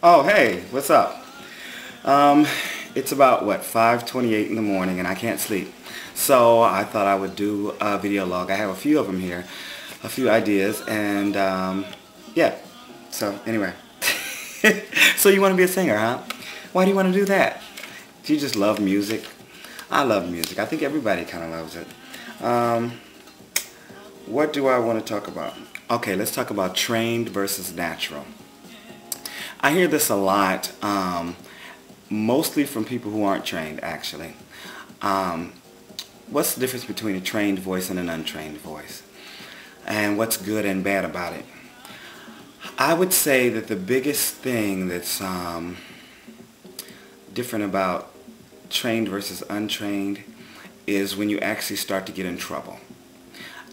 Oh, hey, what's up? Um, it's about, what, 5:28 in the morning and I can't sleep. So I thought I would do a video log. I have a few of them here, a few ideas, and yeah. So anyway. So you want to be a singer, huh? Why do you want to do that? Do you just love music? I love music. I think everybody kind of loves it. What do I want to talk about? Okay, let's talk about trained versus natural. I hear this a lot, mostly from people who aren't trained, actually. What's the difference between a trained voice and an untrained voice? And what's good and bad about it? I would say that the biggest thing that's different about trained versus untrained is when you actually start to get in trouble.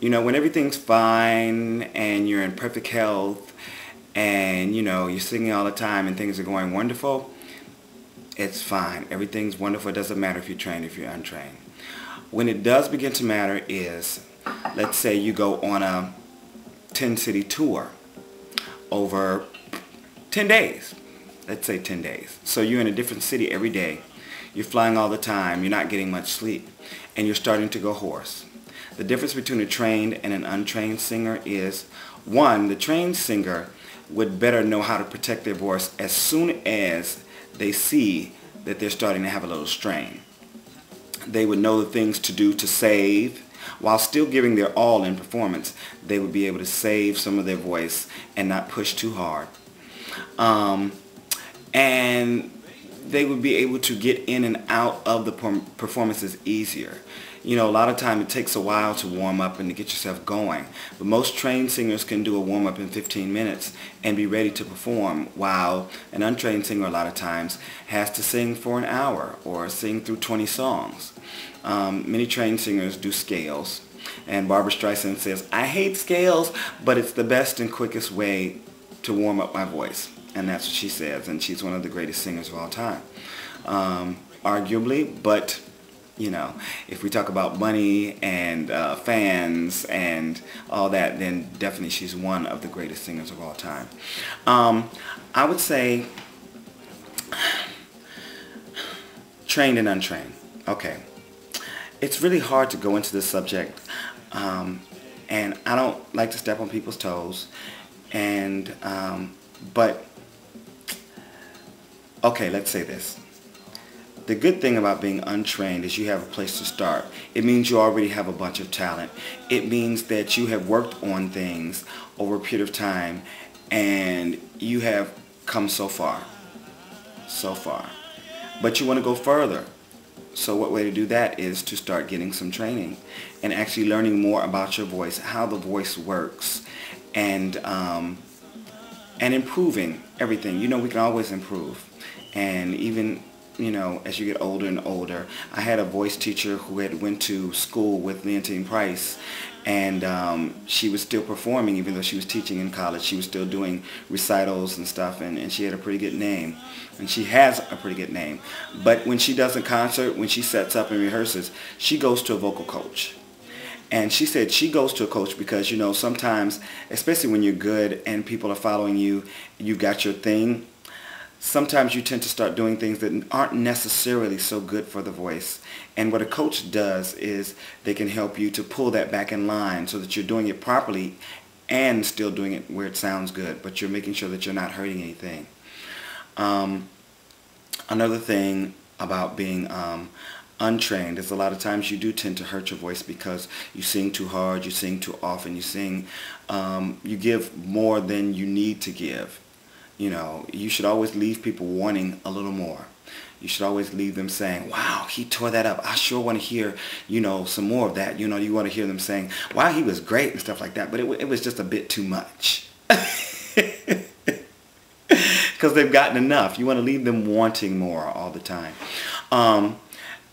You know, when everything's fine and you're in perfect health and, you know, you're singing all the time and things are going wonderful, it's fine. Everything's wonderful. It doesn't matter if you're trained or if you're untrained. When it does begin to matter is, let's say you go on a 10-city tour over 10 days. Let's say 10 days. So you're in a different city every day. You're flying all the time. You're not getting much sleep. And you're starting to go hoarse. The difference between a trained and an untrained singer is, one, the trained singer would better know how to protect their voice as soon as they see that they're starting to have a little strain. They would know the things to do to save. While still giving their all in performance, they would be able to save some of their voice and not push too hard. And they would be able to get in and out of the performances easier. You know, a lot of time it takes a while to warm up and to get yourself going. But most trained singers can do a warm-up in 15 minutes and be ready to perform, while an untrained singer a lot of times has to sing for an hour or sing through 20 songs. Many trained singers do scales. And Barbara Streisand says, I hate scales, but it's the best and quickest way to warm up my voice. And that's what she says, and she's one of the greatest singers of all time. Arguably, but you know, if we talk about money and fans and all that, then definitely she's one of the greatest singers of all time. I would say trained and untrained. Okay. It's really hard to go into this subject, and I don't like to step on people's toes, and but okay, let's say this. The good thing about being untrained is you have a place to start. It means you already have a bunch of talent. It means that you have worked on things over a period of time and you have come so far. So far. But you want to go further. So what way to do that is to start getting some training and actually learning more about your voice, how the voice works, and improving everything. You know, we can always improve. And even, you know, as you get older and older, I had a voice teacher who had went to school with Leontine Price, and she was still performing even though she was teaching in college. She was still doing recitals and stuff, and she had a pretty good name. And she has a pretty good name. But when she does a concert, when she sets up and rehearses, she goes to a vocal coach. And she said she goes to a coach because, you know, sometimes, especially when you're good and people are following you, you got your thing, sometimes you tend to start doing things that aren't necessarily so good for the voice. And what a coach does is they can help you to pull that back in line so that you're doing it properly and still doing it where it sounds good, but you're making sure that you're not hurting anything. Another thing about being untrained is a lot of times you do tend to hurt your voice because you sing too hard, you sing too often, you give more than you need to give. You know, you should always leave people wanting a little more. You should always leave them saying, wow, he tore that up. I sure want to hear, you know, some more of that. You know, you want to hear them saying, wow, he was great and stuff like that. But it was just a bit too much. Because they've gotten enough. You want to leave them wanting more all the time.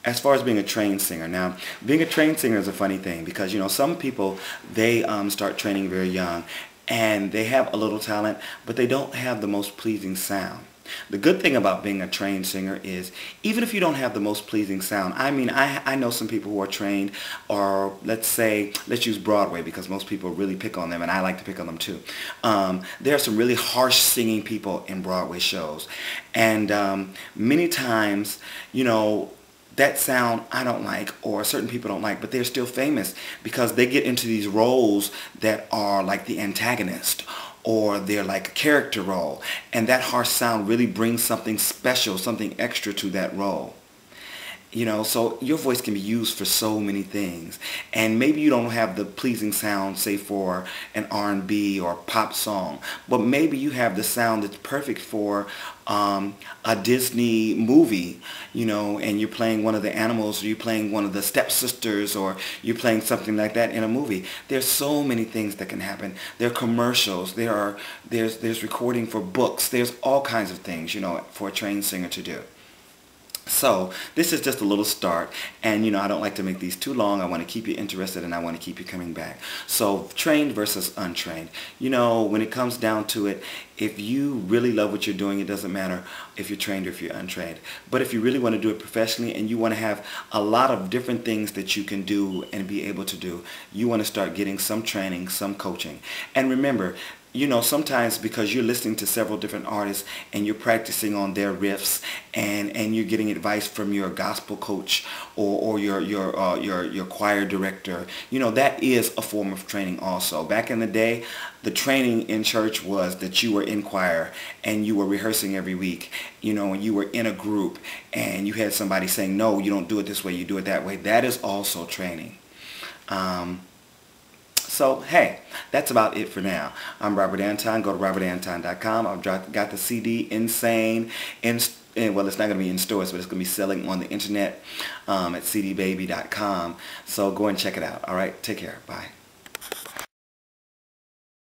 As far as being a trained singer, now, being a trained singer is a funny thing because, you know, some people, they start training very young. And they have a little talent, but they don't have the most pleasing sound. The good thing about being a trained singer is even if you don't have the most pleasing sound, I mean, I know some people who are trained, or let's use Broadway because most people really pick on them, and I like to pick on them too. There are some really harsh singing people in Broadway shows. And many times, you know, that sound I don't like, or certain people don't like, but they're still famous because they get into these roles that are like the antagonist, or they're like a character role, and that harsh sound really brings something special, something extra to that role. You know, so your voice can be used for so many things. And maybe you don't have the pleasing sound, say, for an R&B or pop song, but maybe you have the sound that's perfect for a Disney movie, you know, and you're playing one of the animals, or you're playing one of the stepsisters, or you're playing something like that in a movie. There's so many things that can happen. There are commercials. There's recording for books. There's all kinds of things, you know, for a trained singer to do. So this is just a little start, and you know, I don't like to make these too long. I want to keep you interested, and I want to keep you coming back. So trained versus untrained. You know, when it comes down to it, if you really love what you're doing, it doesn't matter if you're trained or if you're untrained. But if you really want to do it professionally, and you want to have a lot of different things that you can do and be able to do, you want to start getting some training, some coaching. And remember, you know, sometimes because you're listening to several different artists and you're practicing on their riffs, and you're getting advice from your gospel coach, or your choir director, you know, that is a form of training also. Back in the day, the training in church was that you were in choir and you were rehearsing every week, you know, and you were in a group and you had somebody saying, no, you don't do it this way, you do it that way. That is also training. So, hey, that's about it for now. I'm Robert Anton. Go to robertanton.com. I've got the CD Insane. Well, it's not going to be in stores, but it's going to be selling on the internet at cdbaby.com. So go and check it out. All right, take care. Bye.